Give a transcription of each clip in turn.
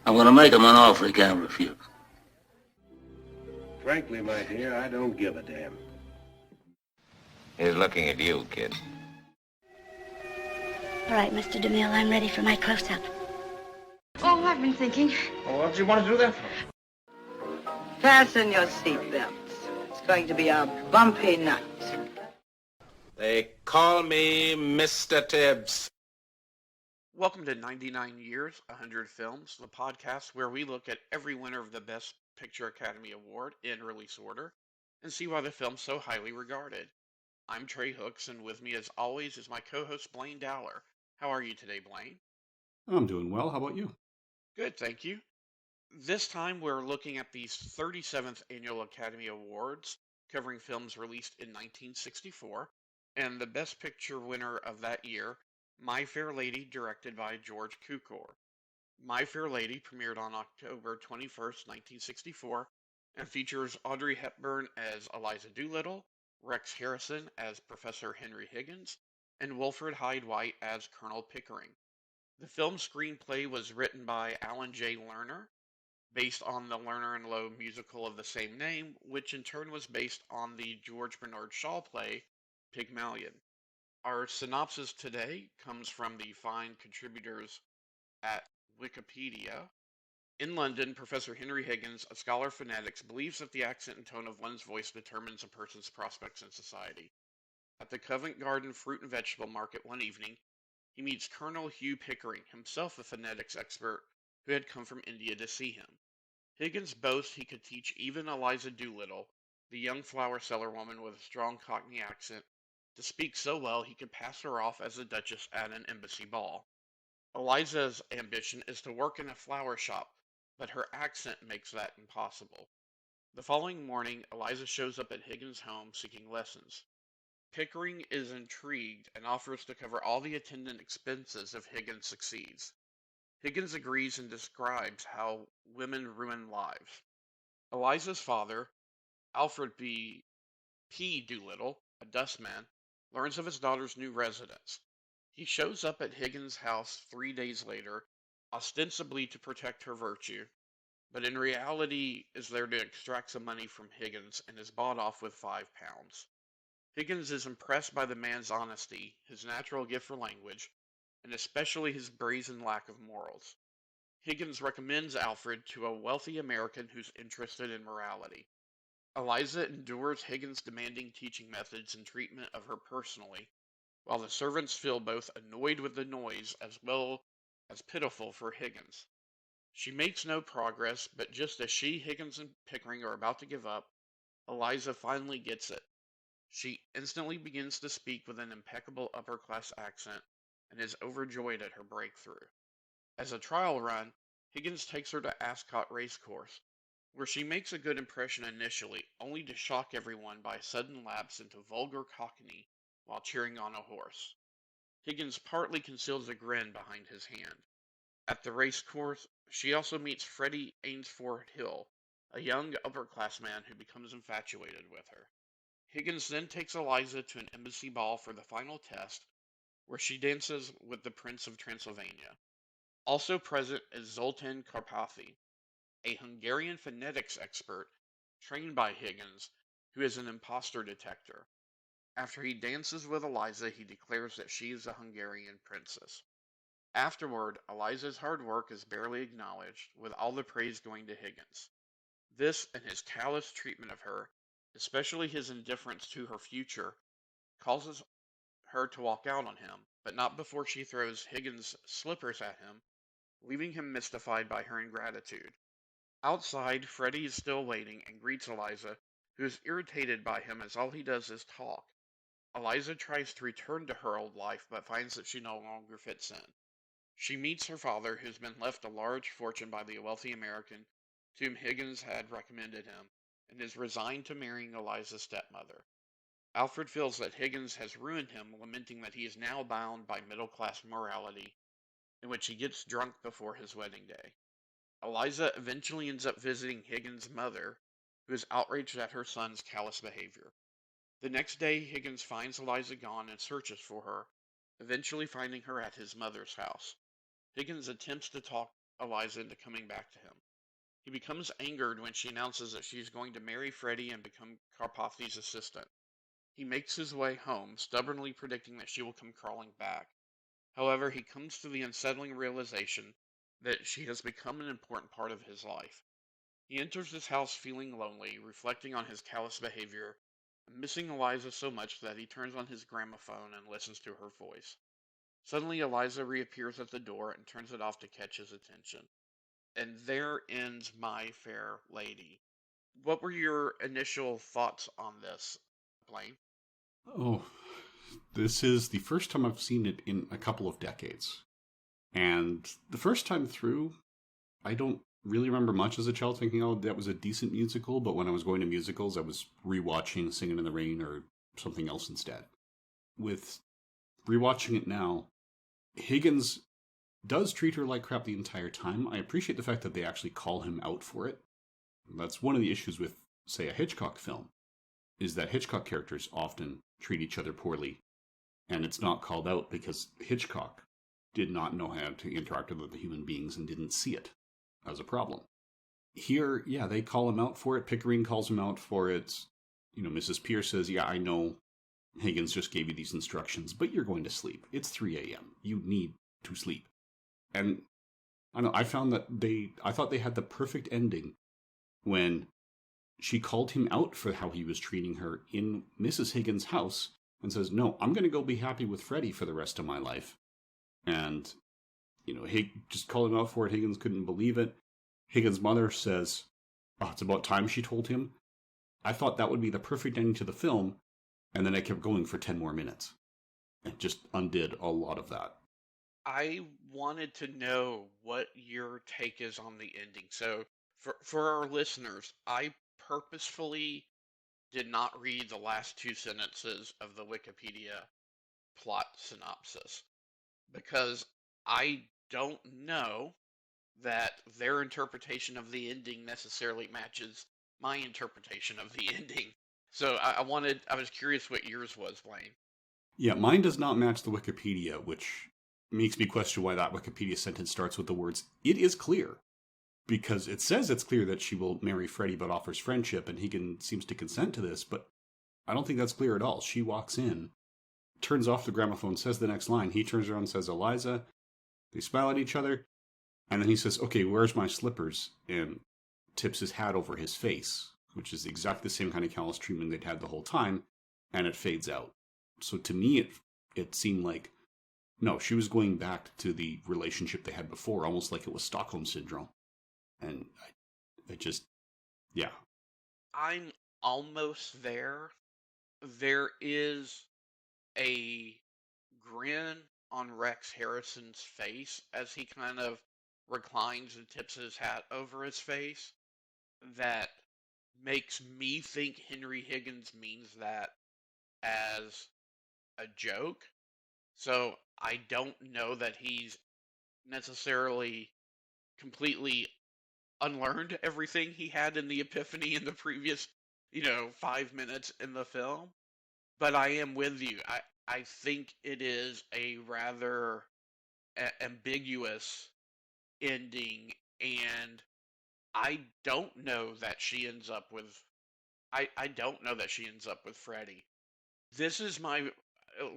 I'm going to make him an offer he can't refuse. Frankly, my dear, I don't give a damn. He's looking at you, kid. All right, Mr. DeMille, I'm ready for my close-up. Oh, I've been thinking. Well, what do you want to do that for? Fasten your seatbelts. It's going to be a bumpy night. They call me Mr. Tibbs. Welcome to 99 Years, 100 Films, the podcast where we look at every winner of the Best Picture Academy Award in release order and see why the film's so highly regarded. I'm Trey Hooks, and with me as always is my co-host Blaine Dowler. How are you today, Blaine? I'm doing well. How about you? Good, thank you. This time we're looking at the 37th Annual Academy Awards, covering films released in 1964, and the Best Picture winner of that year, My Fair Lady, directed by George Cukor. My Fair Lady premiered on October 21st, 1964, and features Audrey Hepburn as Eliza Doolittle, Rex Harrison as Professor Henry Higgins, and Wilfred Hyde White as Colonel Pickering. The film's screenplay was written by Alan J. Lerner, based on the Lerner and Loewe musical of the same name, which in turn was based on the George Bernard Shaw play, Pygmalion. Our synopsis today comes from the fine contributors at Wikipedia. In London, Professor Henry Higgins, a scholar of phonetics, believes that the accent and tone of one's voice determines a person's prospects in society. At the Covent Garden fruit and vegetable market one evening, he meets Colonel Hugh Pickering, himself a phonetics expert who had come from India to see him. Higgins boasts he could teach even Eliza Doolittle, the young flower seller woman with a strong Cockney accent, to speak so well he could pass her off as a duchess at an embassy ball. Eliza's ambition is to work in a flower shop, but her accent makes that impossible. The following morning, Eliza shows up at Higgins' home seeking lessons. Pickering is intrigued and offers to cover all the attendant expenses if Higgins succeeds. Higgins agrees and describes how women ruin lives. Eliza's father, Alfred P. Doolittle, a dustman, learns of his daughter's new residence. He shows up at Higgins' house 3 days later, ostensibly to protect her virtue, but in reality is there to extract some money from Higgins and is bought off with £5. Higgins is impressed by the man's honesty, his natural gift for language, and especially his brazen lack of morals. Higgins recommends Alfred to a wealthy American who's interested in morality. Eliza endures Higgins' demanding teaching methods and treatment of her personally, while the servants feel both annoyed with the noise as well as pitiful for Higgins. She makes no progress, but just as she, Higgins, and Pickering are about to give up, Eliza finally gets it. She instantly begins to speak with an impeccable upper-class accent and is overjoyed at her breakthrough. As a trial run, Higgins takes her to Ascot Racecourse, where she makes a good impression initially, only to shock everyone by a sudden lapse into vulgar cockney while cheering on a horse. Higgins partly conceals a grin behind his hand. At the racecourse, she also meets Freddie Ainsford Hill, a young upper-class man who becomes infatuated with her. Higgins then takes Eliza to an embassy ball for the final test, where she dances with the Prince of Transylvania. Also present is Zoltan Karpathy, a Hungarian phonetics expert trained by Higgins, who is an imposter detector. After he dances with Eliza, he declares that she is a Hungarian princess. Afterward, Eliza's hard work is barely acknowledged, with all the praise going to Higgins. This and his callous treatment of her, especially his indifference to her future, causes her to walk out on him, but not before she throws Higgins' slippers at him, leaving him mystified by her ingratitude. Outside, Freddie is still waiting and greets Eliza, who is irritated by him as all he does is talk. Eliza tries to return to her old life, but finds that she no longer fits in. She meets her father, who's been left a large fortune by the wealthy American to whom Higgins had recommended him, and is resigned to marrying Eliza's stepmother. Alfred feels that Higgins has ruined him, lamenting that he is now bound by middle-class morality, in which he gets drunk before his wedding day. Eliza eventually ends up visiting Higgins' mother, who is outraged at her son's callous behavior. The next day, Higgins finds Eliza gone and searches for her, eventually finding her at his mother's house. Higgins attempts to talk Eliza into coming back to him. He becomes angered when she announces that she's going to marry Freddie and become Karpathy's assistant. He makes his way home, stubbornly predicting that she will come crawling back. However, he comes to the unsettling realization that she has become an important part of his life. He enters his house feeling lonely, reflecting on his callous behavior, missing Eliza so much that he turns on his gramophone and listens to her voice. Suddenly, Eliza reappears at the door and turns it off to catch his attention. And there ends My Fair Lady. What were your initial thoughts on this, Blaine? Oh, this is the first time I've seen it in a couple of decades. And the first time through, I don't really remember much as a child thinking, oh, that was a decent musical, but when I was going to musicals, I was rewatching Singing in the Rain or something else instead. With rewatching it now, Higgins does treat her like crap the entire time. I appreciate the fact that they actually call him out for it. That's one of the issues with, say, a Hitchcock film, is that Hitchcock characters often treat each other poorly, and it's not called out because Hitchcock did not know how to interact with other human beings and didn't see it as a problem. Here, yeah, they call him out for it. Pickering calls him out for it. Mrs. Pierce says, yeah, I know Higgins just gave you these instructions, but you're going to sleep. It's 3 a.m. You need to sleep. And I don't know, I found that I thought they had the perfect ending when she called him out for how he was treating her in Mrs. Higgins' house and says, no, I'm going to go be happy with Freddie for the rest of my life. And, just called him out for it. Higgins couldn't believe it. Higgins' mother says, oh, it's about time she told him. I thought that would be the perfect ending to the film, and then I kept going for 10 more minutes. And just undid a lot of that. I wanted to know what your take is on the ending. So, for our listeners, I purposefully did not read the last 2 sentences of the Wikipedia plot synopsis because I don't know that their interpretation of the ending necessarily matches my interpretation of the ending. So I was curious what yours was, Blaine. Yeah, mine does not match the Wikipedia, which makes me question why that Wikipedia sentence starts with the words, it is clear. Because it says it's clear that she will marry Freddie but offers friendship, and Higgins seems to consent to this, but I don't think that's clear at all. She walks in, turns off the gramophone, says the next line. He turns around and says, Eliza. They smile at each other, and then he says, okay, where's my slippers? And tips his hat over his face, which is exactly the same kind of callous treatment they'd had the whole time, and it fades out. So to me, it seemed like, no, she was going back to the relationship they had before, almost like it was Stockholm Syndrome. And I just, yeah. I'm almost there. There is a grin on Rex Harrison's face as he kind of reclines and tips his hat over his face that makes me think Henry Higgins means that as a joke. So I don't know that he's necessarily completely unlearned everything he had in the epiphany in the previous, 5 minutes in the film. But I am with you. I think it is a rather ambiguous ending, and I don't know that she ends up with. I don't know that she ends up with Freddie. This is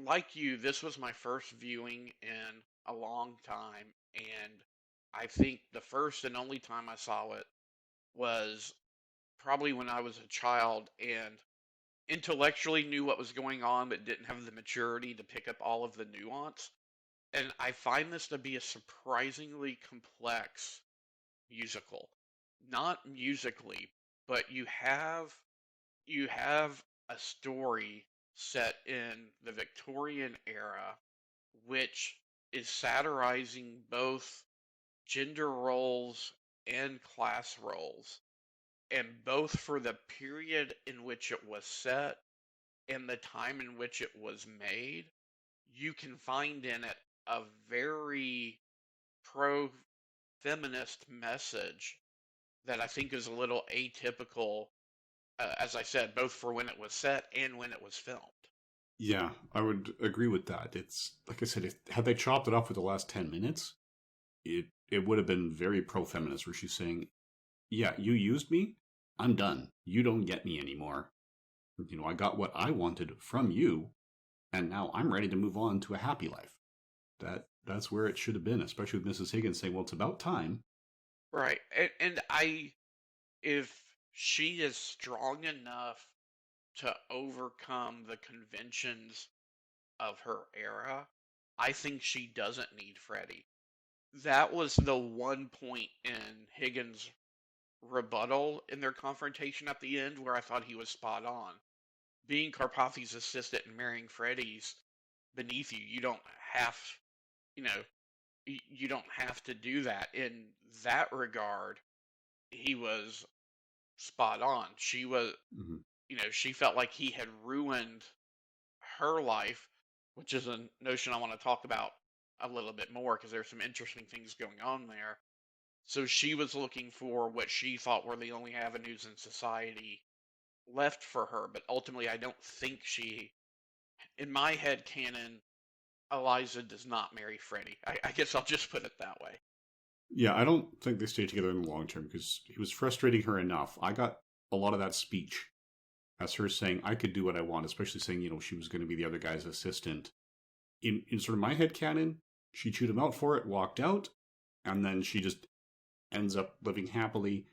like you. This was my first viewing in a long time, and I think the first and only time I saw it was probably when I was a child and intellectually knew what was going on, but didn't have the maturity to pick up all of the nuance. And I find this to be a surprisingly complex musical. Not musically, but you have a story set in the Victorian era, which is satirizing both gender roles and class roles, and both for the period in which it was set and the time in which it was made, you can find in it a very pro-feminist message that I think is a little atypical, as I said, both for when it was set and when it was filmed. Yeah, I would agree with that. It's, like I said, had they chopped it off with the last 10 minutes, it it would have been very pro-feminist, where she's saying, yeah, you used me, I'm done. You don't get me anymore. I got what I wanted from you, and now I'm ready to move on to a happy life. That's where it should have been, especially with Mrs. Higgins saying, well, it's about time. Right. If she is strong enough to overcome the conventions of her era, I think she doesn't need Freddie. That was the one point in Higgins' rebuttal in their confrontation at the end where I thought he was spot on. Being Karpathy's assistant and marrying Freddie's beneath you, you don't have, you know, you don't have to do that. In that regard, he was spot on. She was, she felt like he had ruined her life, which is a notion I want to talk about a little bit more because there's some interesting things going on there. So she was looking for what she thought were the only avenues in society left for her, but ultimately I don't think in my head canon, Eliza does not marry Freddie. I guess I'll just put it that way. Yeah, I don't think they stay together in the long term because he was frustrating her enough. I got a lot of that speech as her saying, I could do what I want, especially saying, she was going to be the other guy's assistant. In sort of my head canon, she chewed him out for it, walked out, and then she just ends up living happily.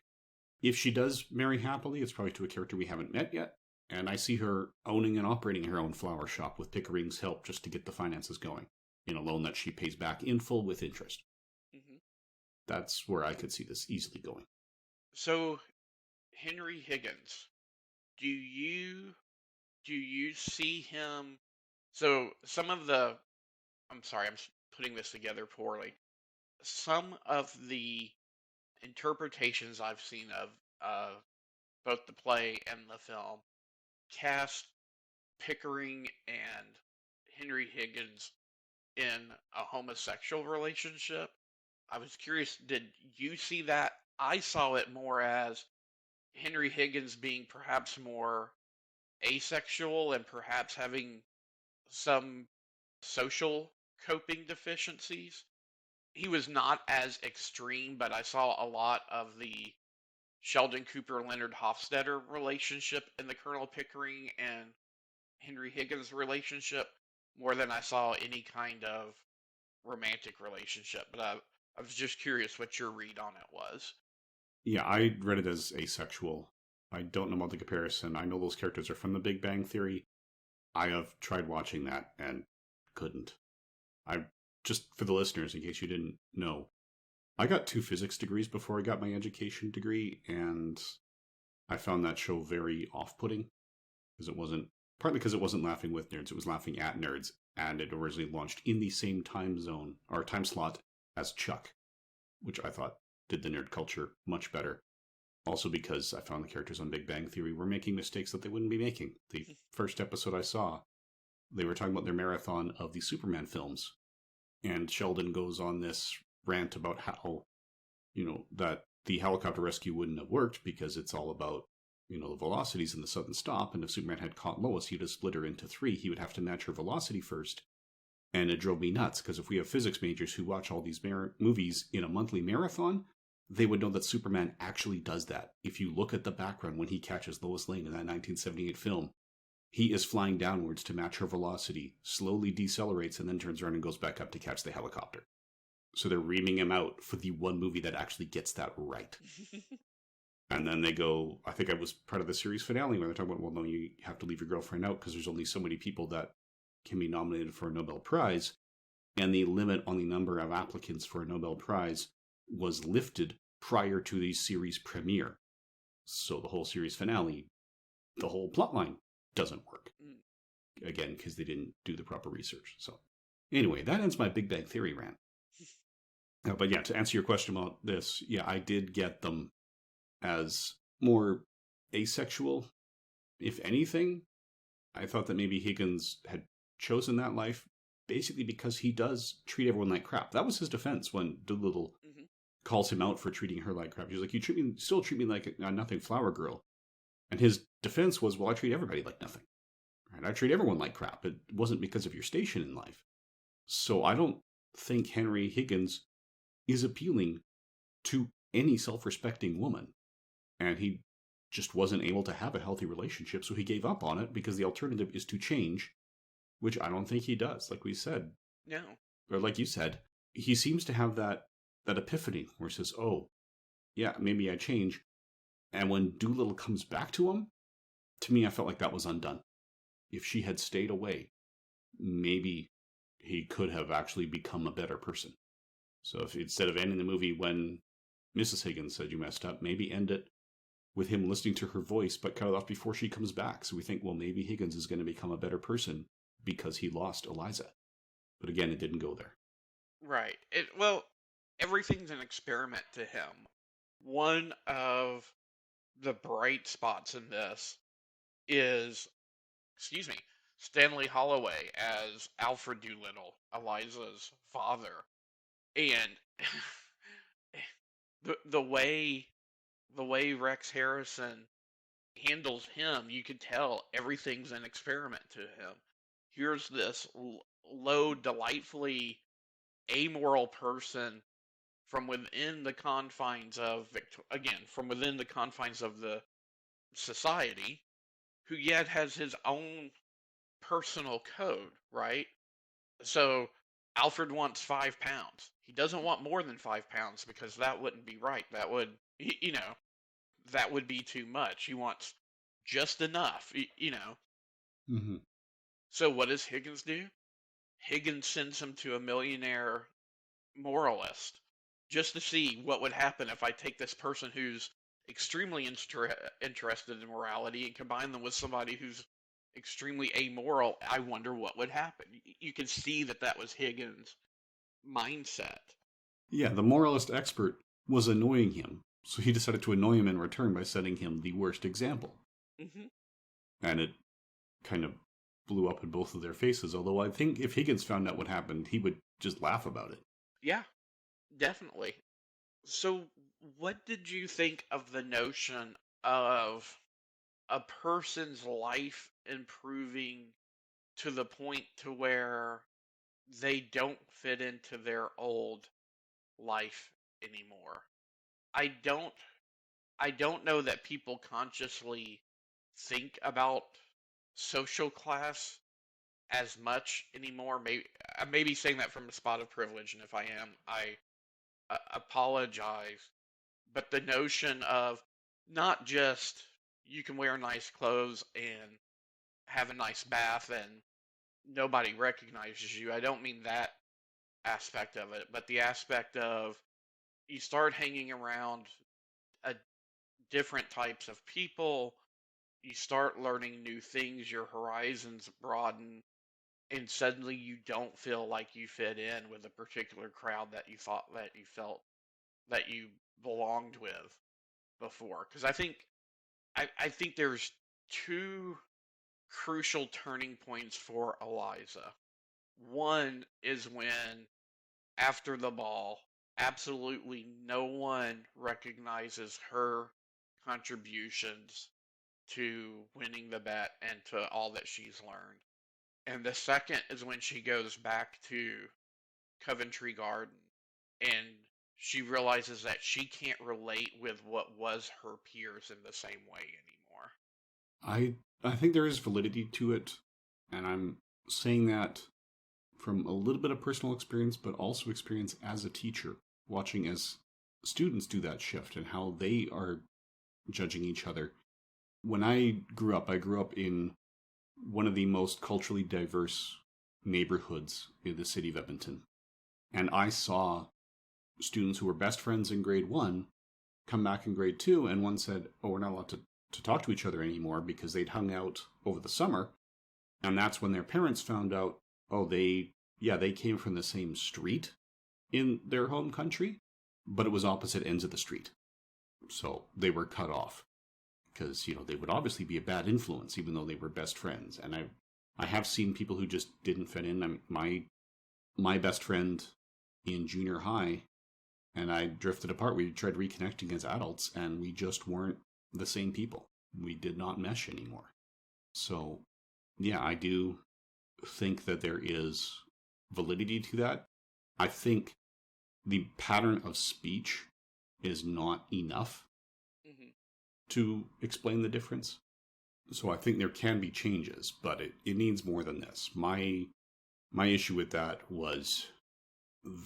If she does marry happily, it's probably to a character we haven't met yet. And I see her owning and operating her own flower shop with Pickering's help just to get the finances going in a loan that she pays back in full with interest. Mm-hmm. That's where I could see this easily going. So, Henry Higgins, do you see him? So I'm sorry, I'm putting this together poorly. Some of the interpretations I've seen of both the play and the film cast Pickering and Henry Higgins in a homosexual relationship. I was curious, did you see that? I saw it more as Henry Higgins being perhaps more asexual and perhaps having some social coping deficiencies. He was not as extreme, but I saw a lot of the Sheldon Cooper Leonard Hofstadter relationship in the Colonel Pickering and Henry Higgins relationship more than I saw any kind of romantic relationship. But I was just curious what your read on it was. Yeah, I read it as asexual. I don't know about the comparison. I know those characters are from The Big Bang Theory. I have tried watching that and couldn't. Just for the listeners, in case you didn't know, I got 2 physics degrees before I got my education degree, and I found that show very off-putting because partly because it wasn't laughing with nerds, it was laughing at nerds, and it originally launched in the same time zone or time slot as Chuck, which I thought did the nerd culture much better. Also because I found the characters on Big Bang Theory were making mistakes that they wouldn't be making. The first episode I saw, they were talking about their marathon of the Superman films. And Sheldon goes on this rant about how, that the helicopter rescue wouldn't have worked because it's all about, the velocities and the sudden stop. And if Superman had caught Lois, he'd have split her into 3. He would have to match her velocity first. And it drove me nuts because if we have physics majors who watch all these movies in a monthly marathon, they would know that Superman actually does that. If you look at the background when he catches Lois Lane in that 1978 film, he is flying downwards to match her velocity, slowly decelerates, and then turns around and goes back up to catch the helicopter. So they're reaming him out for the one movie that actually gets that right. And then they go, I think I was part of the series finale where they're talking about, well, no, you have to leave your girlfriend out because there's only so many people that can be nominated for a Nobel Prize. And the limit on the number of applicants for a Nobel Prize was lifted prior to the series premiere. So the whole series finale, the whole plotline doesn't work. Again, because they didn't do the proper research. So anyway, that ends my Big Bang Theory rant. But yeah, to answer your question about this, yeah, I did get them as more asexual. If anything, I thought that maybe Higgins had chosen that life basically because he does treat everyone like crap. That was his defense when Doolittle calls him out for treating her like crap. He's like, you still treat me like a nothing flower girl. And his defense was, well, I treat everybody like nothing. Right? I treat everyone like crap. It wasn't because of your station in life. So I don't think Henry Higgins is appealing to any self-respecting woman. And he just wasn't able to have a healthy relationship, so he gave up on it because the alternative is to change, which I don't think he does, like we said. No. Or like you said, he seems to have that epiphany where he says, oh, yeah, maybe I change. And when Doolittle comes back to him, to me, I felt like that was undone. If she had stayed away, maybe he could have actually become a better person. So if instead of ending the movie when Mrs. Higgins said you messed up, maybe end it with him listening to her voice, but cut it off before she comes back. So we think, well, maybe Higgins is going to become a better person because he lost Eliza. But again, it didn't go there. Right. Well, everything's an experiment to him. One of the bright spots in this is, Stanley Holloway as Alfred Doolittle, Eliza's father. And the way Rex Harrison handles him, you can tell everything's an experiment to him. Here's this low, delightfully amoral person from within the confines of the society, who yet has his own personal code, right? So Alfred wants 5 pounds. He doesn't want more than 5 pounds because that wouldn't be right. That would, that would be too much. He wants just enough, Mm-hmm. So what does Higgins do? Higgins sends him to a millionaire moralist just to see what would happen if I take this person who's extremely interested in morality and combine them with somebody who's extremely amoral. I wonder what would happen. You can see that was Higgins' mindset. Yeah, the moralist expert was annoying him, so he decided to annoy him in return by setting him the worst example. Mm-hmm. And it kind of blew up in both of their faces, although I think if Higgins found out what happened, he would just laugh about it. Yeah, definitely. So what did you think of the notion of a person's life improving to the point to where they don't fit into their old life anymore? I don't know that people consciously think about social class as much anymore. I may be saying that from a spot of privilege, and if I am, I apologize. But the notion of not just you can wear nice clothes and have a nice bath and nobody recognizes you. I don't mean that aspect of it, but the aspect of you start hanging around different types of people, you start learning new things, your horizons broaden, and suddenly you don't feel like you fit in with a particular crowd that you thought that you felt that you belonged with before. Because I think there's two crucial turning points for Eliza. One is when, after the ball, absolutely no one recognizes her contributions to winning the bet and to all that she's learned. And the second is when she goes back to Coventry Garden and she realizes that she can't relate with what was her peers in the same way anymore. I think there is validity to it, and I'm saying that from a little bit of personal experience, but also experience as a teacher, watching as students do that shift and how they are judging each other. When I grew up in one of the most culturally diverse neighborhoods in the city of Edmonton. And I saw students who were best friends in grade 1 come back in grade 2, and one said, oh, we're not allowed to talk to each other anymore because they'd hung out over the summer. And that's when their parents found out, oh, they came from the same street in their home country, but it was opposite ends of the street. So they were cut off because, they would obviously be a bad influence even though they were best friends. And I have seen people who just didn't fit in. My best friend in junior high and I drifted apart. We tried reconnecting as adults and we just weren't the same people. We did not mesh anymore. So, yeah, I do think that there is validity to that. I think the pattern of speech is not enough to explain the difference. So I think there can be changes, but it needs more than this. My issue with that was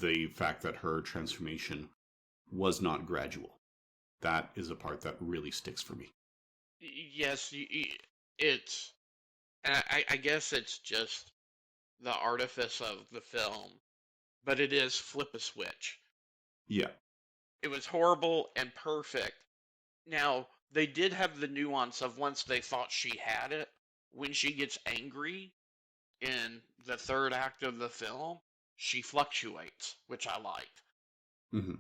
the fact that her transformation was not gradual. That is a part that really sticks for me. Yes, it's... And I guess it's just the artifice of the film, but it is flip a switch. Yeah. It was horrible and perfect. Now, they did have the nuance of once they thought she had it, when she gets angry in the third act of the film, she fluctuates, which I liked. Mm-hmm.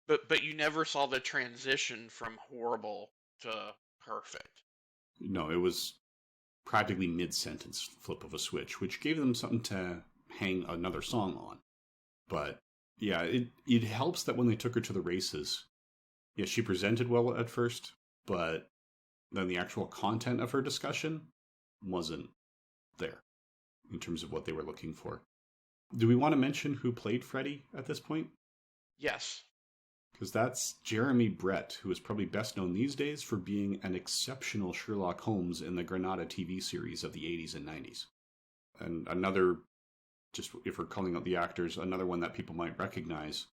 But you never saw the transition from horrible to perfect. No, it was practically mid-sentence flip of a switch, which gave them something to hang another song on. But yeah, it helps that when they took her to the races, yeah, she presented well at first, but then the actual content of her discussion wasn't there in terms of what they were looking for. Do we want to mention who played Freddy at this point? Yes. Because that's Jeremy Brett, who is probably best known these days for being an exceptional Sherlock Holmes in the Granada TV series of the 80s and 90s. And another, just if we're calling out the actors, another one that people might recognize,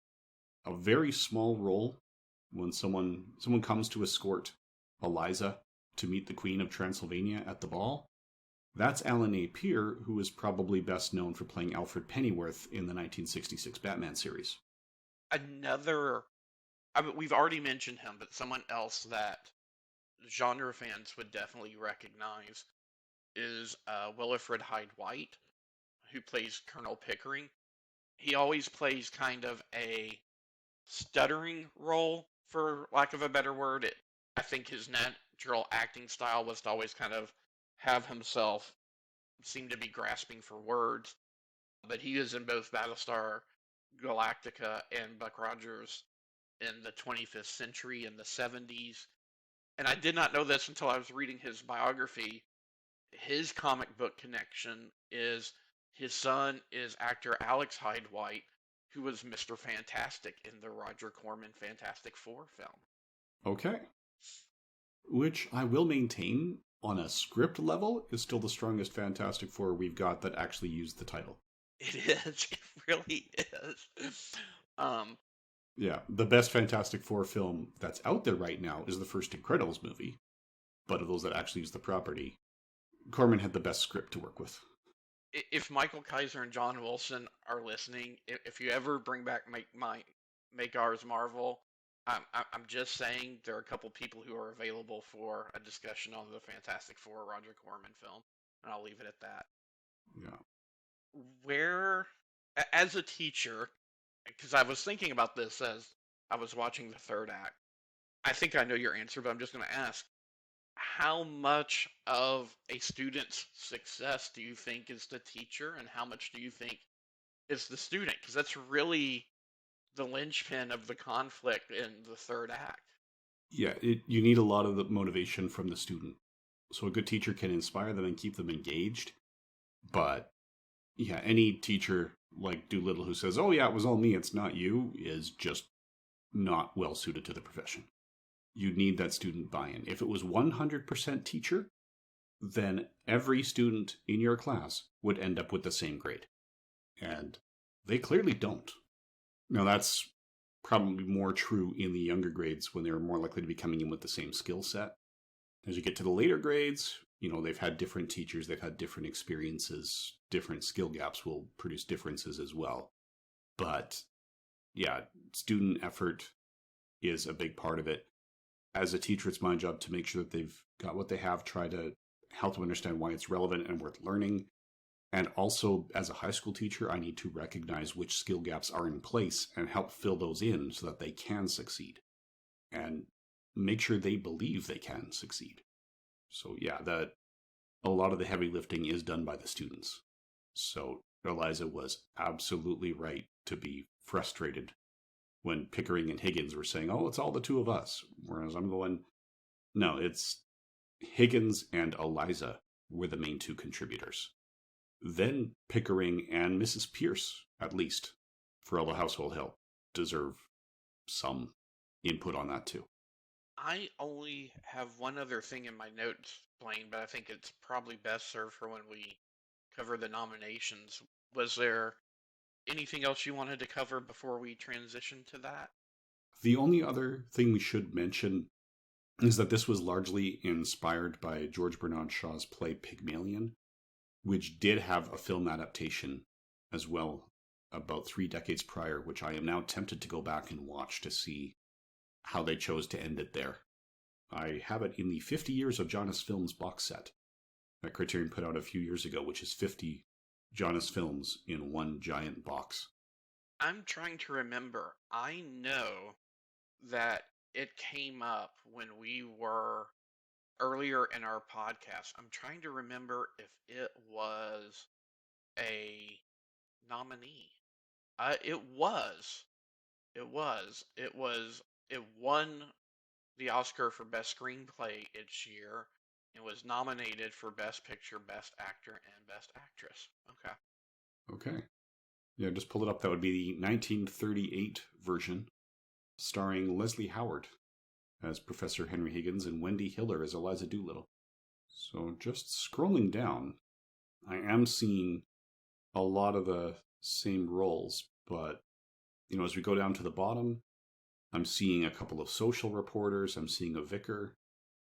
a very small role when someone comes to escort Eliza to meet the Queen of Transylvania at the ball. That's Alan A. Peer, who is probably best known for playing Alfred Pennyworth in the 1966 Batman series. We've already mentioned him, but someone else that genre fans would definitely recognize is Wilfred Hyde-White, who plays Colonel Pickering. He always plays kind of a stuttering role, for lack of a better word. I think his natural acting style was to always kind of have himself seem to be grasping for words. But he is in both Battlestar Galactica and Buck Rogers in the 25th century in the 70s. And I did not know this until I was reading his biography. His comic book connection is his son is actor Alex Hyde-White, who was Mr. Fantastic in the Roger Corman Fantastic Four film. Okay. Which I will maintain, on a script level, is still the strongest Fantastic Four we've got that actually used the title. It is. It really is. Yeah, the best Fantastic Four film that's out there right now is the first Incredibles movie. But of those that actually use the property, Corman had the best script to work with. If Michael Kaiser and John Wilson are listening, if you ever bring back Make Ours Marvel, I'm just saying there are a couple people who are available for a discussion on the Fantastic Four Roger Corman film, and I'll leave it at that. Yeah. Where, as a teacher, because I was thinking about this as I was watching the third act, I think I know your answer, but I'm just going to ask, how much of a student's success do you think is the teacher, and how much do you think is the student? Because that's really the linchpin of the conflict in the third act. Yeah, you need a lot of the motivation from the student. So a good teacher can inspire them and keep them engaged. But, yeah, any teacher like Doolittle who says, oh yeah, it was all me, it's not you, is just not well suited to the profession. You need that student buy-in. If it was 100% teacher, then every student in your class would end up with the same grade. And they clearly don't. Now, that's probably more true in the younger grades when they're more likely to be coming in with the same skill set. As you get to the later grades, they've had different teachers, they've had different experiences, different skill gaps will produce differences as well. But, yeah, student effort is a big part of it. As a teacher, it's my job to make sure that they've got what they have, try to help them understand why it's relevant and worth learning. And also, as a high school teacher, I need to recognize which skill gaps are in place and help fill those in so that they can succeed. And make sure they believe they can succeed. So yeah, a lot of the heavy lifting is done by the students. So Eliza was absolutely right to be frustrated when Pickering and Higgins were saying, oh, it's all the two of us. Whereas I'm going, no, it's Higgins and Eliza were the main two contributors. Then Pickering and Mrs. Pierce, at least, for all the household help. deserve some input on that too. I only have one other thing in my notes, Blaine, but I think it's probably best served for when we cover the nominations. Was there anything else you wanted to cover before we transition to that? The only other thing we should mention is that this was largely inspired by George Bernard Shaw's play Pygmalion, which did have a film adaptation as well about 3 decades prior, which I am now tempted to go back and watch to see how they chose to end it there. I have it in the 50 Years of Jonas Films box set that Criterion put out a few years ago, which is 50 Jonas films in one giant box. I'm trying to remember. I know that it came up when we were earlier in our podcast. I'm trying to remember if it was a nominee. It was. It was. It won the Oscar for Best Screenplay each year. It was nominated for Best Picture, Best Actor, and Best Actress. Okay. Yeah, just pulled it up. That would be the 1938 version, starring Leslie Howard as Professor Henry Higgins and Wendy Hiller as Eliza Doolittle. So just scrolling down, I am seeing a lot of the same roles, but, as we go down to the bottom, I'm seeing a couple of social reporters, I'm seeing a vicar,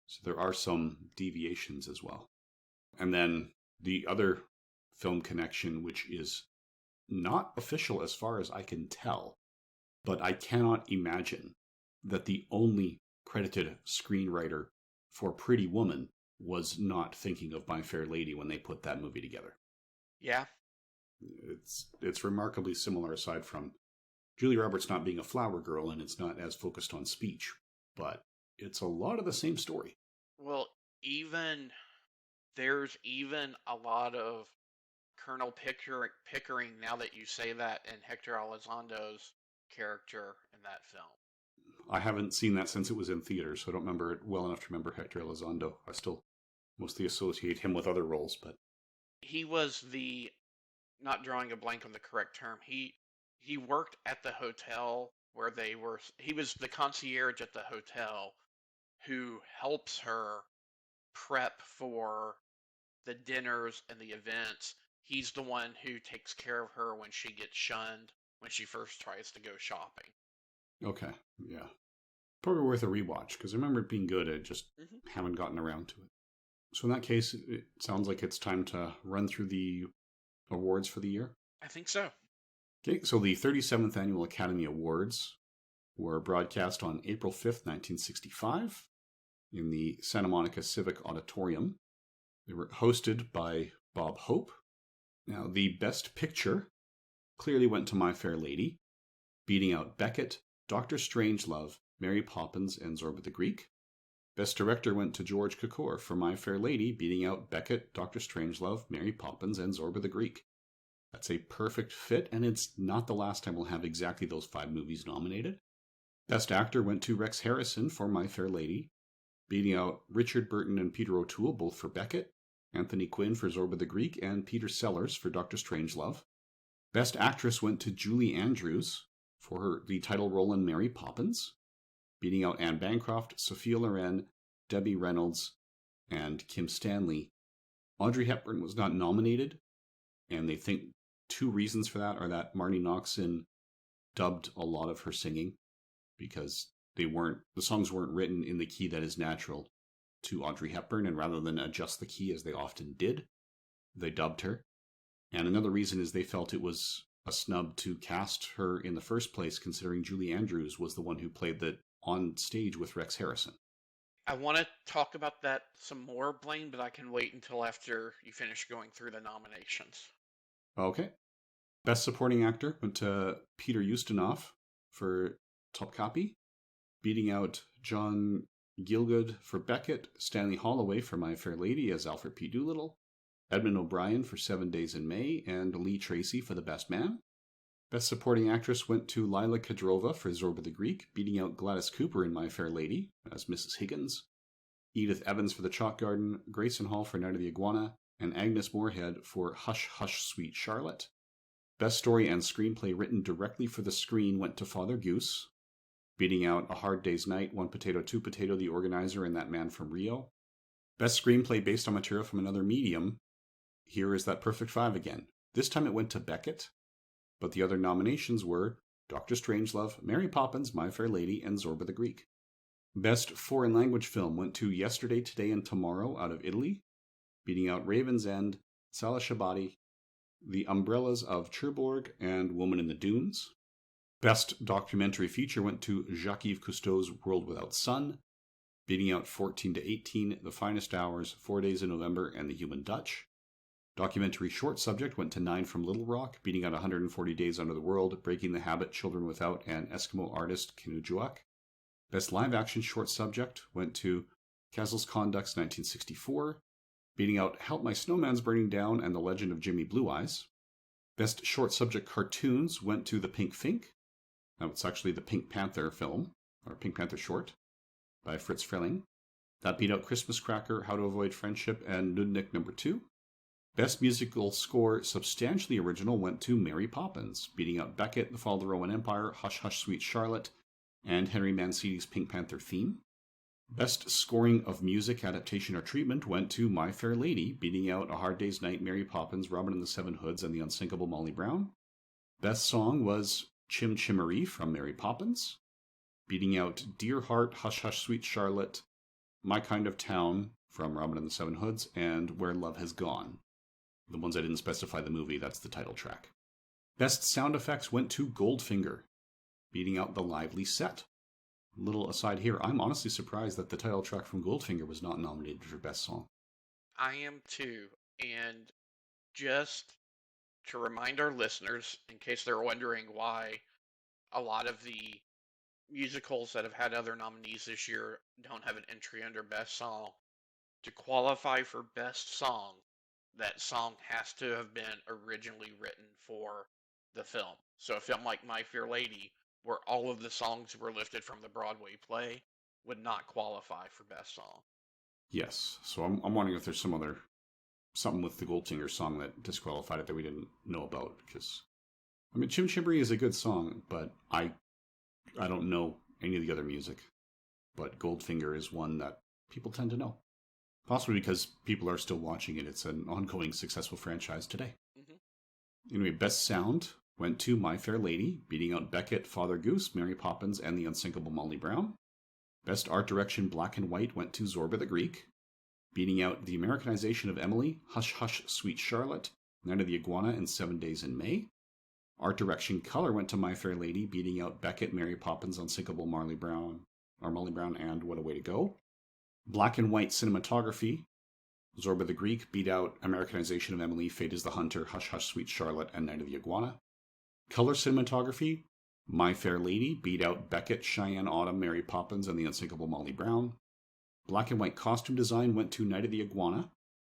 so there are some deviations as well. And then the other film connection, which is not official as far as I can tell, but I cannot imagine that the only credited screenwriter for Pretty Woman was not thinking of My Fair Lady when they put that movie together. Yeah. It's remarkably similar, aside from Julia Roberts not being a flower girl, and it's not as focused on speech, but it's a lot of the same story. Well, there's even a lot of Colonel Pickering, now that you say that, in Hector Elizondo's character in that film. I haven't seen that since it was in theaters, so I don't remember it well enough to remember Hector Elizondo. I still mostly associate him with other roles, but he was not drawing a blank on the correct term, he worked at the hotel where he was the concierge at the hotel who helps her prep for the dinners and the events. He's the one who takes care of her when she gets shunned when she first tries to go shopping. Okay, yeah. Probably worth a rewatch, because I remember it being good, I just haven't gotten around to it. So in that case, it sounds like it's time to run through the awards for the year? I think so. Okay, so the 37th Annual Academy Awards were broadcast on April 5th, 1965, in the Santa Monica Civic Auditorium. They were hosted by Bob Hope. Now, the Best Picture clearly went to My Fair Lady, beating out Beckett, Dr. Strangelove, Mary Poppins, and Zorba the Greek. Best Director went to George Cukor for My Fair Lady, beating out Beckett, Dr. Strangelove, Mary Poppins, and Zorba the Greek. That's a perfect fit, and it's not the last time we'll have exactly those 5 movies nominated. Best Actor went to Rex Harrison for My Fair Lady, beating out Richard Burton and Peter O'Toole, both for Beckett, Anthony Quinn for Zorba the Greek, and Peter Sellers for Dr. Strangelove. Best Actress went to Julie Andrews for the title role in Mary Poppins, beating out Anne Bancroft, Sophia Loren, Debbie Reynolds, and Kim Stanley. Audrey Hepburn was not nominated, and they think 2 reasons for that are that Marnie Noxon dubbed a lot of her singing because the songs weren't written in the key that is natural to Audrey Hepburn, and rather than adjust the key as they often did, they dubbed her. And another reason is they felt it was a snub to cast her in the first place, considering Julie Andrews was the one who played the on stage with Rex Harrison. I want to talk about that some more, Blaine, but I can wait until after you finish going through the nominations. Okay. Best Supporting Actor went to Peter Ustinov for Top Copy, beating out John Gielgud for Beckett, Stanley Holloway for My Fair Lady as Alfred P. Doolittle, Edmund O'Brien for 7 Days in May, and Lee Tracy for The Best Man. Best Supporting Actress went to Lila Kadrova for Zorba the Greek, beating out Gladys Cooper in My Fair Lady as Mrs. Higgins, Edith Evans for The Chalk Garden, Grayson Hall for Night of the Iguana, and Agnes Moorehead for Hush Hush Sweet Charlotte. Best Story and Screenplay written directly for the screen went to Father Goose, beating out A Hard Day's Night, One Potato, Two Potato, The Organizer, and That Man from Rio. Best Screenplay based on material from another medium, here is That Perfect Five again. This time it went to Beckett, but the other nominations were Dr. Strangelove, Mary Poppins, My Fair Lady, and Zorba the Greek. Best Foreign Language Film went to Yesterday, Today, and Tomorrow out of Italy, beating out Raven's End, Salah Shabadi, The Umbrellas of Cherbourg, and Woman in the Dunes. Best Documentary Feature went to Jacques-Yves Cousteau's World Without Sun, beating out 14 to 18, The Finest Hours, 4 Days in November, and The Human Dutch. Documentary Short Subject went to 9 from Little Rock, beating out 140 Days Under the World, Breaking the Habit, Children Without, and Eskimo Artist Kinujuak. Best Live Action Short Subject went to Castles Conducts 1964, beating out Help My Snowman's Burning Down and The Legend of Jimmy Blue Eyes. Best Short Subject Cartoons went to The Pink Fink. Now it's actually the Pink Panther film, or Pink Panther short, by Fritz Frelling. That beat out Christmas Cracker, How to Avoid Friendship, and Nudnik No. 2. Best Musical Score Substantially Original went to Mary Poppins, beating out Beckett, The Fall of the Roman Empire, Hush Hush Sweet Charlotte, and Henry Mancini's Pink Panther theme. Best Scoring of Music Adaptation or Treatment went to My Fair Lady, beating out A Hard Day's Night, Mary Poppins, Robin and the Seven Hoods, and The Unsinkable Molly Brown. Best Song was Chim Chimery from Mary Poppins, beating out Dear Heart, Hush Hush Sweet Charlotte, My Kind of Town from Robin and the Seven Hoods, and Where Love Has Gone. The ones I didn't specify the movie, that's the title track. Best Sound Effects went to Goldfinger, beating out The Lively Set. Little aside here, I'm honestly surprised that the title track from Goldfinger was not nominated for Best Song. I am too. And just to remind our listeners, in case they're wondering why a lot of the musicals that have had other nominees this year don't have an entry under Best Song, to qualify for Best Song, that song has to have been originally written for the film. So a film like My Fair Lady, where all of the songs were lifted from the Broadway play, would not qualify for Best Song. Yes, so I'm wondering if there's something with the Goldfinger song that disqualified it that we didn't know about, because I mean Chim Chimery is a good song, but I don't know any of the other music. But Goldfinger is one that people tend to know. Possibly because people are still watching it. It's an ongoing successful franchise today. Mm-hmm. Anyway, Best Sound went to My Fair Lady, beating out Beckett, Father Goose, Mary Poppins, and The Unsinkable Molly Brown. Best Art Direction Black and White went to Zorba the Greek, beating out the Americanization of Emily, Hush Hush Sweet Charlotte, Night of the Iguana, and 7 Days in May. Art Direction Color went to My Fair Lady, beating out Beckett, Mary Poppins, Unsinkable Molly Brown, and What a Way to Go. Black and White Cinematography, Zorba the Greek beat out Americanization of Emily, Fate is the Hunter, Hush Hush Sweet Charlotte, and Night of the Iguana. Color Cinematography, My Fair Lady beat out Beckett, Cheyenne Autumn, Mary Poppins, and The Unsinkable Molly Brown. Black and White Costume Design went to Night of the Iguana,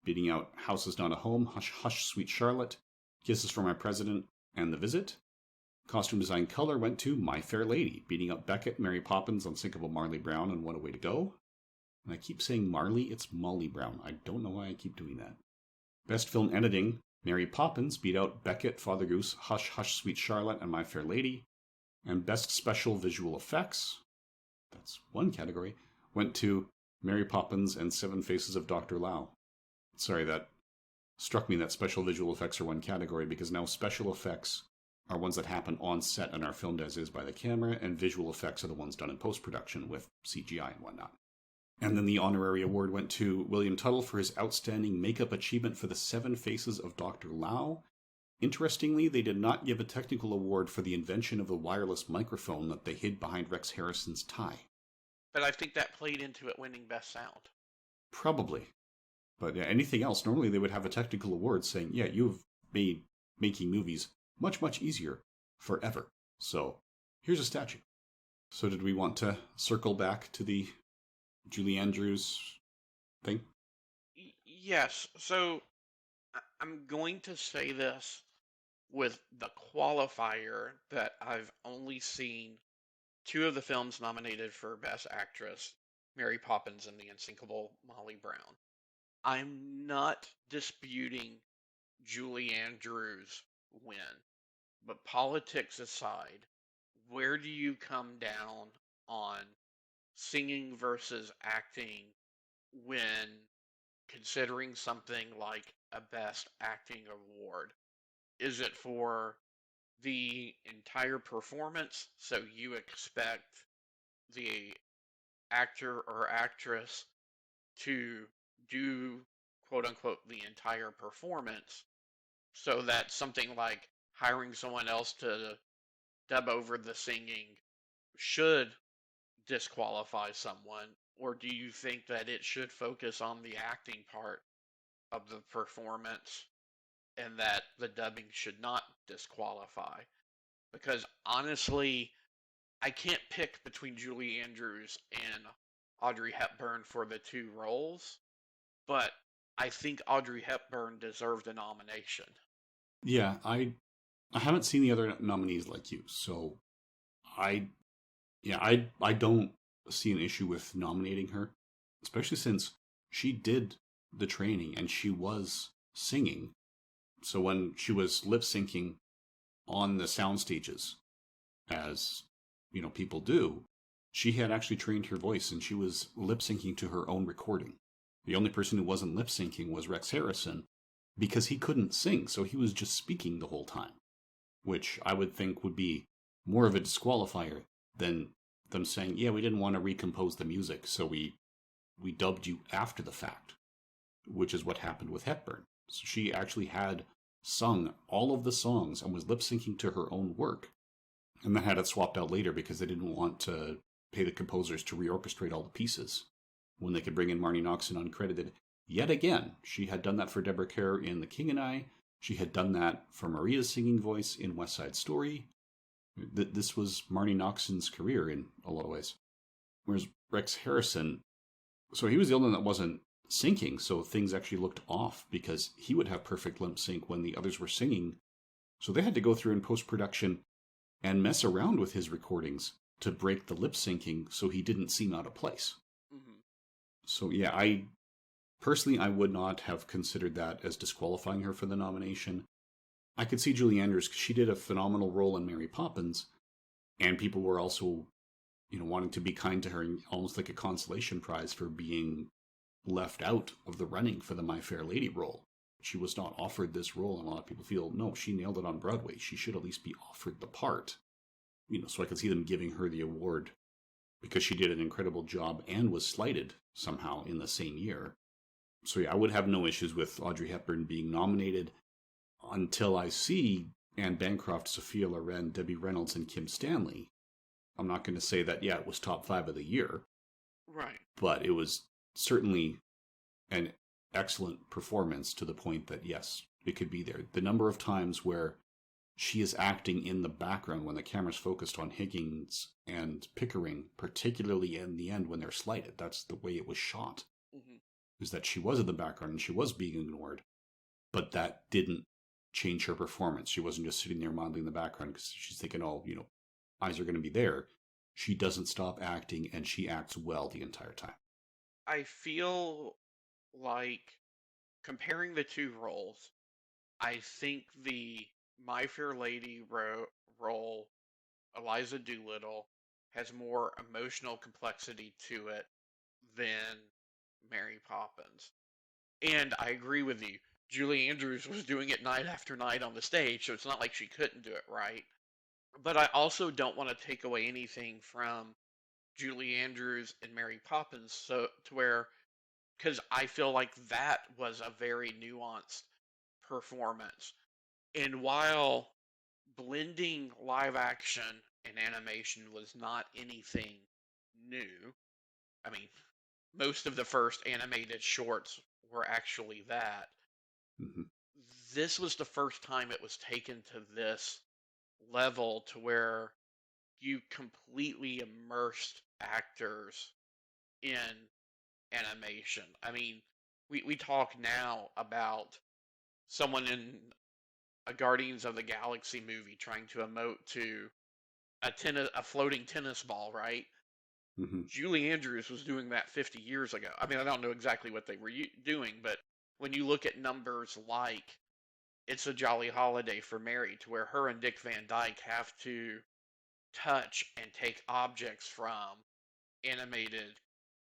beating out House is Not a Home, Hush Hush Sweet Charlotte, Kisses from My President, and The Visit. Costume Design Color went to My Fair Lady, beating out Beckett, Mary Poppins, Unsinkable Marley Brown, and What a Way to Go. And I keep saying Marley, it's Molly Brown. I don't know why I keep doing that. Best Film Editing, Mary Poppins beat out Beckett, Father Goose, Hush Hush Sweet Charlotte, and My Fair Lady. And Best Special Visual Effects, that's one category, went to Mary Poppins and Seven Faces of Dr. Lau. Sorry, that struck me that special visual effects are one category, because now special effects are ones that happen on set and are filmed as is by the camera, and visual effects are the ones done in post-production with CGI and whatnot. And then the honorary award went to William Tuttle for his outstanding makeup achievement for the Seven Faces of Dr. Lau. Interestingly, they did not give a technical award for the invention of the wireless microphone that they hid behind Rex Harrison's tie. But I think that played into it winning Best Sound. Probably. But yeah, anything else, normally they would have a technical award saying, yeah, you've made making movies much, much easier forever. So here's a statue. So did we want to circle back to the Julie Andrews thing? Yes. So I'm going to say this with the qualifier that I've only seen two of the films nominated for Best Actress, Mary Poppins and The Unsinkable Molly Brown. I'm not disputing Julie Andrews' win. But politics aside, where do you come down on singing versus acting when considering something like a Best Acting award? Is it for the entire performance, so you expect the actor or actress to do quote unquote the entire performance, so that something like hiring someone else to dub over the singing should disqualify someone? Or do you think that it should focus on the acting part of the performance and that the dubbing should not disqualify? Because honestly, I can't pick between Julie Andrews and Audrey Hepburn for the two roles, but I think Audrey Hepburn deserved a nomination. Yeah, I haven't seen the other nominees like you, so I I don't see an issue with nominating her, especially since she did the training and she was singing. So when she was lip syncing on the sound stages, as people do, she had actually trained her voice and she was lip syncing to her own recording. The only person who wasn't lip syncing was Rex Harrison because he couldn't sing, so he was just speaking the whole time, which I would think would be more of a disqualifier than them saying, yeah, we didn't want to recompose the music, so we dubbed you after the fact, which is what happened with Hepburn. So she actually had sung all of the songs and was lip syncing to her own work, and then had it swapped out later because they didn't want to pay the composers to reorchestrate all the pieces when they could bring in Marnie Noxon uncredited. Yet again, she had done that for Deborah Kerr in The King and I. She had done that for Maria's singing voice in West Side Story. This was Marnie Noxon's career in a lot of ways. Whereas Rex Harrison, so he was the only one that wasn't syncing, so things actually looked off because he would have perfect lip sync when the others were singing. So they had to go through in post-production and mess around with his recordings to break the lip syncing so he didn't seem out of place. Mm-hmm. So yeah, I would not have considered that as disqualifying her for the nomination. I could see Julie Andrews because she did a phenomenal role in Mary Poppins, and people were also, wanting to be kind to her, almost like a consolation prize for being left out of the running for the My Fair Lady role. She was not offered this role, and a lot of people feel, no, she nailed it on Broadway. She should at least be offered the part. So I could see them giving her the award because she did an incredible job and was slighted somehow in the same year. So yeah, I would have no issues with Audrey Hepburn being nominated until I see Anne Bancroft, Sophia Loren, Debbie Reynolds, and Kim Stanley. I'm not going to say that, yeah, it was top 5 of the year. Right. But it was certainly an excellent performance to the point that, yes, it could be there. The number of times where she is acting in the background when the camera's focused on Higgins and Pickering, particularly in the end when they're slighted, that's the way it was shot, is that she was in the background and she was being ignored. But that didn't change her performance. She wasn't just sitting there modeling in the background because she's thinking, oh, eyes are going to be there. She doesn't stop acting, and she acts well the entire time. I feel like comparing the two roles, I think the My Fair Lady role, Eliza Doolittle, has more emotional complexity to it than Mary Poppins. And I agree with you. Julie Andrews was doing it night after night on the stage, so it's not like she couldn't do it right. But I also don't want to take away anything from Julie Andrews and Mary Poppins, so to where, because I feel like that was a very nuanced performance. And while blending live action and animation was not anything new, I mean, most of the first animated shorts were actually that. Mm-hmm. This was the first time it was taken to this level to where you completely immersed actors in animation. I mean, we talk now about someone in a Guardians of the Galaxy movie trying to emote to a floating tennis ball, right? Mm-hmm. Julie Andrews was doing that 50 years ago. I mean, I don't know exactly what they were doing, but when you look at numbers like It's a Jolly Holiday for Mary, to where her and Dick Van Dyke have to touch and take objects from animated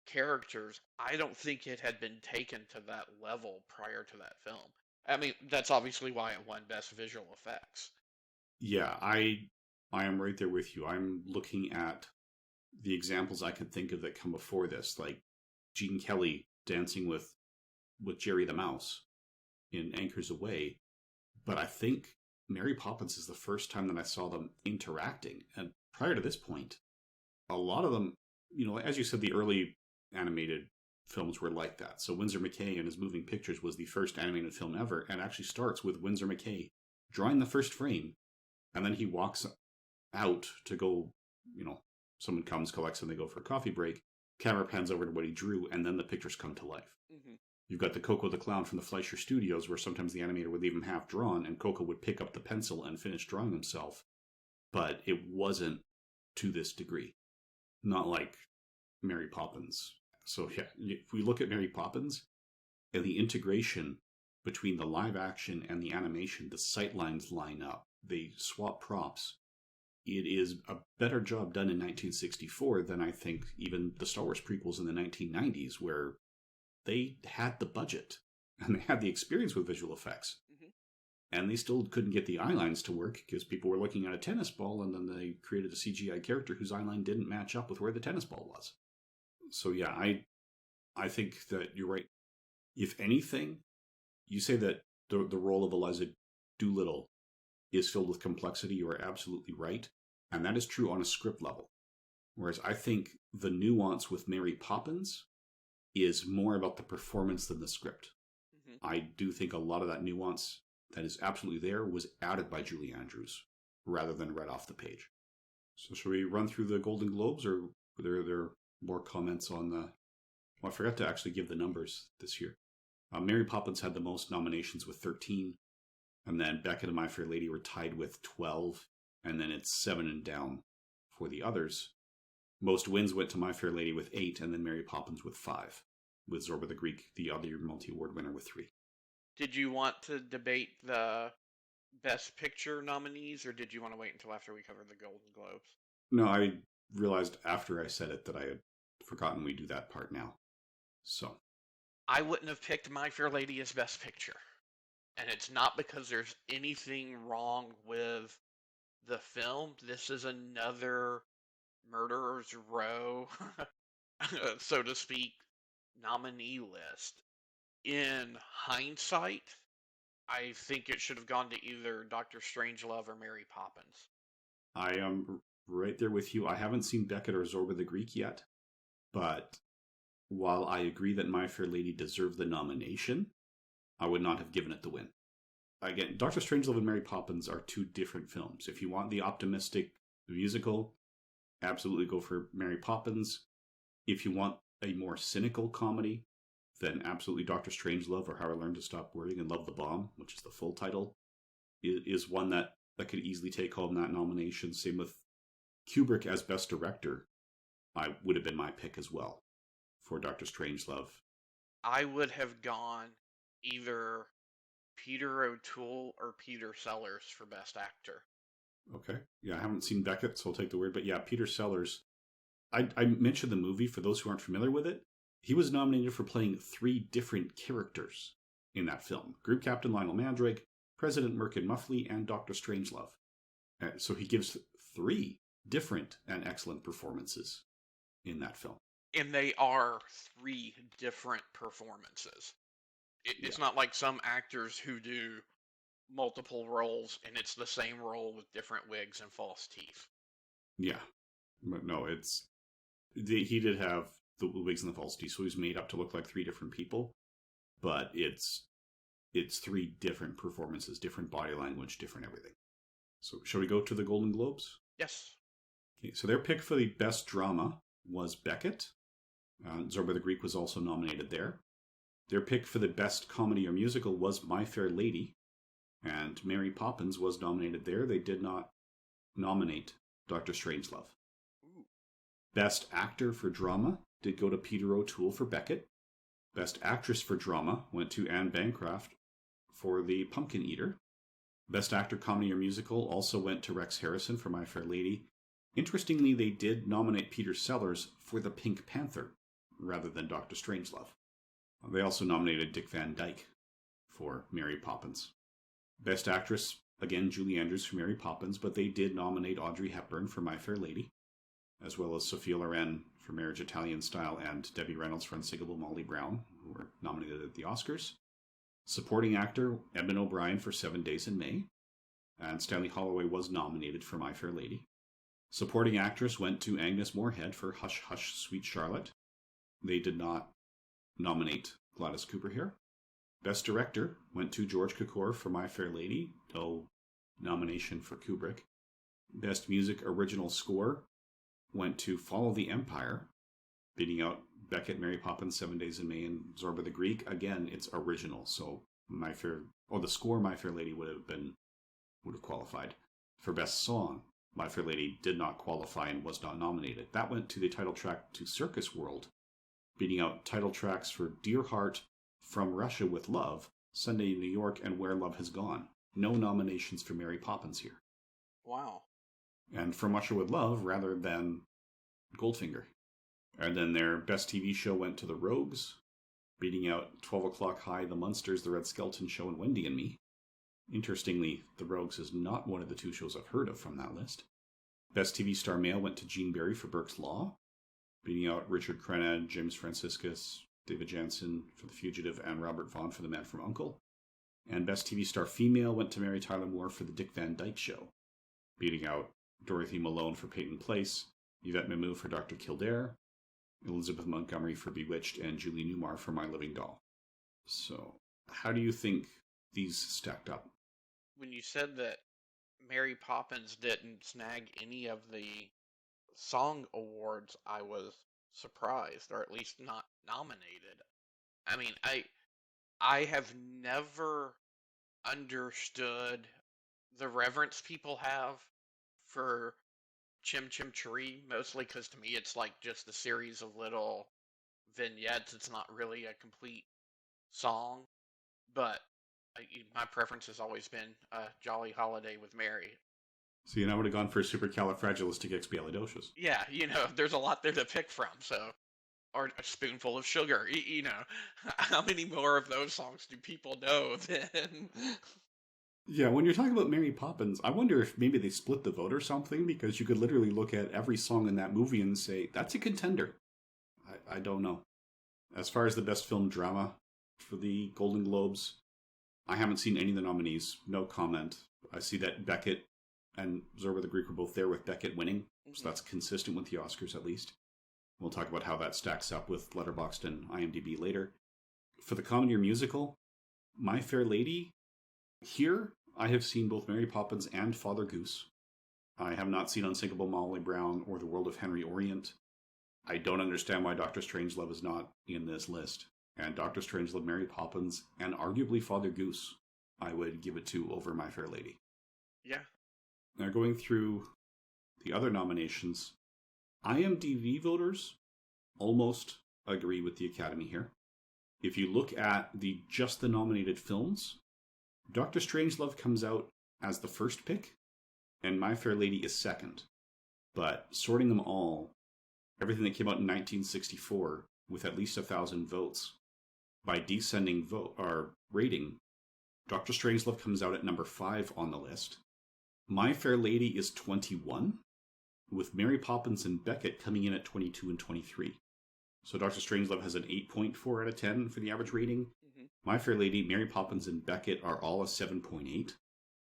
characters. I don't think it had been taken to that level prior to that film. I mean, that's obviously why it won Best Visual Effects. Yeah, I am right there with you. I'm looking at the examples I could think of that come before this, like Gene Kelly dancing with Jerry the Mouse in Anchors Away. But I think Mary Poppins is the first time that I saw them interacting. And prior to this point, a lot of them, as you said, the early animated films were like that. So Winsor McCay and his Moving Pictures was the first animated film ever, and actually starts with Winsor McCay drawing the first frame, and then he walks out to go, someone comes, collects, and they go for a coffee break. Camera pans over to what he drew, and then the pictures come to life. Mm-hmm. You've got the Coco the Clown from the Fleischer Studios, where sometimes the animator would leave him half drawn, and Coco would pick up the pencil and finish drawing himself. But it wasn't to this degree. Not like Mary Poppins. So yeah, if we look at Mary Poppins, and the integration between the live action and the animation, the sight lines line up. They swap props. It is a better job done in 1964 than I think even the Star Wars prequels in the 1990s, where they had the budget and they had the experience with visual effects. Mm-hmm. And they still couldn't get the eye lines to work because people were looking at a tennis ball, and then they created a CGI character whose eye line didn't match up with where the tennis ball was. So yeah, I think that you're right. If anything, you say that the role of Eliza Doolittle is filled with complexity. You are absolutely right. And that is true on a script level. Whereas I think the nuance with Mary Poppins is more about the performance than the script. Mm-hmm. I do think a lot of that nuance that is absolutely there was added by Julie Andrews rather than read off the page. So should we run through the Golden Globes, or were there more comments on the... Well, I forgot to actually give the numbers this year. Mary Poppins had the most nominations with 13, and then Beckett and My Fair Lady were tied with 12, and then it's 7 and down for the others. Most wins went to My Fair Lady with 8, and then Mary Poppins with 5, with Zorba the Greek, the other multi-award winner, with 3. Did you want to debate the Best Picture nominees, or did you want to wait until after we covered the Golden Globes? No, I realized after I said it that I had forgotten we do that part now. So I wouldn't have picked My Fair Lady as Best Picture. And it's not because there's anything wrong with the film. This is another Murderer's Row, so to speak, nominee list. In hindsight, I think it should have gone to either Dr. Strangelove or Mary Poppins. I am right there with you. I haven't seen Beckett or Zorba the Greek yet, but while I agree that My Fair Lady deserved the nomination, I would not have given it the win. Again, Dr. Strangelove and Mary Poppins are two different films. If you want the optimistic musical, absolutely go for Mary Poppins. If you want a more cynical comedy, then absolutely Dr. Strangelove, or How I Learned to Stop Worrying and Love the Bomb, which is the full title, is one that could easily take home that nomination. Same with Kubrick as Best Director. I would have been my pick as well for Dr. Strangelove. I would have gone either Peter O'Toole or Peter Sellers for Best Actor. Okay. Yeah, I haven't seen Beckett, so I'll take the word. But yeah, Peter Sellers. I mentioned the movie for those who aren't familiar with it. He was nominated for playing 3 different characters in that film. Group Captain Lionel Mandrake, President Merkin Muffley, and Dr. Strangelove. So he gives 3 different and excellent performances in that film. And they are 3 different performances. It's not like some actors who do multiple roles and it's the same role with different wigs and false teeth. Yeah. But no, he did have the wigs and the false teeth, so he's made up to look like 3 different people. But it's 3 different performances, different body language, different everything. So shall we go to the Golden Globes? Yes. Okay, so their pick for the best drama was Beckett. Zorba the Greek was also nominated there. Their pick for the best comedy or musical was My Fair Lady, and Mary Poppins was nominated there. They did not nominate Dr. Strangelove. Ooh. Best actor for drama did go to Peter O'Toole for Beckett. Best actress for drama went to Anne Bancroft for The Pumpkin Eater. Best Actor Comedy or Musical also went to Rex Harrison for My Fair Lady. Interestingly, they did nominate Peter Sellers for The Pink Panther rather than Dr. Strangelove. They also nominated Dick Van Dyke for Mary Poppins. Best Actress, again, Julie Andrews for Mary Poppins, but they did nominate Audrey Hepburn for My Fair Lady, as well as Sophia Loren for Marriage Italian Style and Debbie Reynolds for Unsinkable Molly Brown, who were nominated at the Oscars. Supporting Actor, Edmund O'Brien for 7 Days in May, and Stanley Holloway was nominated for My Fair Lady. Supporting Actress went to Agnes Moorehead for Hush Hush Sweet Charlotte. They did not nominate Gladys Cooper here. Best Director went to George Cukor for My Fair Lady, no nomination for Kubrick. Best Music Original Score went to Follow the Empire, beating out Beckett, Mary Poppins, 7 Days in May, and Zorba the Greek. Again, it's original, so the score My Fair Lady would have qualified. For Best Song, My Fair Lady did not qualify and was not nominated. That went to the title track to Circus World, beating out title tracks for Dear Heart, From Russia with Love, Sunday in New York, and Where Love Has Gone. No nominations for Mary Poppins here. Wow. And From Russia with Love rather than Goldfinger. And then their Best TV Show went to The Rogues, beating out 12 O'Clock High, The Munsters, The Red Skelton Show, and Wendy and Me. Interestingly, The Rogues is not one of the 2 shows I've heard of from that list. Best TV Star Male went to Gene Barry for Burke's Law, beating out Richard Crenna, James Franciscus, David Jansen for The Fugitive, and Robert Vaughn for The Man from U.N.C.L.E. And Best TV Star Female went to Mary Tyler Moore for The Dick Van Dyke Show, beating out Dorothy Malone for Peyton Place, Yvette Mimieux for Dr. Kildare, Elizabeth Montgomery for Bewitched, and Julie Newmar for My Living Doll. So, how do you think these stacked up? When you said that Mary Poppins didn't snag any of the song awards, I was surprised, or at least not nominated. I mean, I have never understood the reverence people have for Chim Chim Cheree, mostly because to me it's like just a series of little vignettes. It's not really a complete song, but my preference has always been Jolly Holiday with Mary. See, and I would have gone for Supercalifragilisticexpialidocious. Yeah, there's a lot there to pick from, so. Or A Spoonful of Sugar, how many more of those songs do people know than... Yeah, when you're talking about Mary Poppins, I wonder if maybe they split the vote or something, because you could literally look at every song in that movie and say, that's a contender. I don't know. As far as the Best Film Drama for the Golden Globes, I haven't seen any of the nominees. No comment. I see that Beckett and Zorba the Greek were both there, with Beckett winning, so that's consistent with the Oscars at least. We'll talk about how that stacks up with Letterboxd and IMDb later. For the Comedy or Musical, My Fair Lady, here I have seen both Mary Poppins and Father Goose. I have not seen Unsinkable Molly Brown or The World of Henry Orient. I don't understand why Dr. Strangelove is not in this list. And Dr. Strangelove, Mary Poppins, and arguably Father Goose, I would give it to over My Fair Lady. Yeah. Now going through the other nominations, IMDb voters almost agree with the Academy here. If you look at just the nominated films, Dr. Strangelove comes out as the first pick, and My Fair Lady is second. But sorting them all, everything that came out in 1964 with at least 1,000 votes, by descending rating, Dr. Strangelove comes out at number 5 on the list. My Fair Lady is 21, with Mary Poppins and Beckett coming in at 22 and 23. So Dr. Strangelove has an 8.4 out of 10 for the average rating. Mm-hmm. My Fair Lady, Mary Poppins, and Beckett are all a 7.8.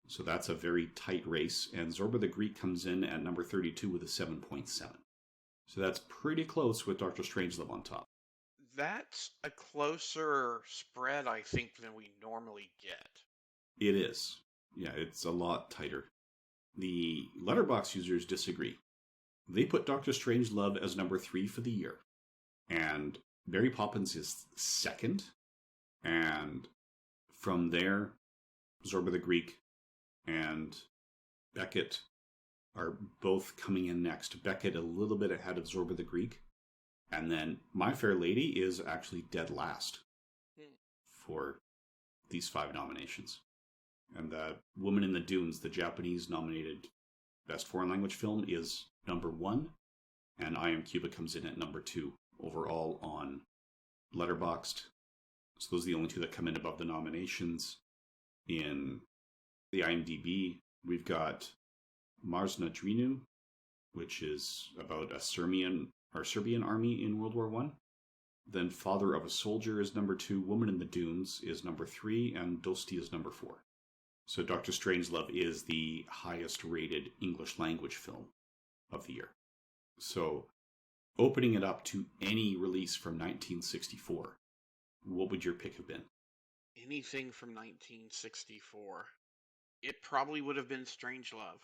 So that's a very tight race. And Zorba the Greek comes in at number 32 with a 7.7. So that's pretty close with Dr. Strangelove on top. That's a closer spread, I think, than we normally get. It is. Yeah, it's a lot tighter. The Letterboxd users disagree. They put Dr. Strangelove as number 3 for the year. And Mary Poppins is second. And from there, Zorba the Greek and Beckett are both coming in next. Beckett a little bit ahead of Zorba the Greek. And then My Fair Lady is actually dead last for these 5 nominations. And the Woman in the Dunes, the Japanese nominated Best Foreign Language Film, is number 1, and I Am Cuba comes in at number 2 overall on Letterboxd. So those are the only 2 that come in above the nominations. In the IMDb, we've got Mars na Drinu, which is about a Serbian army in World War I. Then Father of a Soldier is number 2, Woman in the Dunes is number 3, and Dosti is number 4. So Dr. Strangelove is the highest rated English language film of the year. So opening it up to any release from 1964, what would your pick have been? Anything from 1964. It probably would have been Strangelove.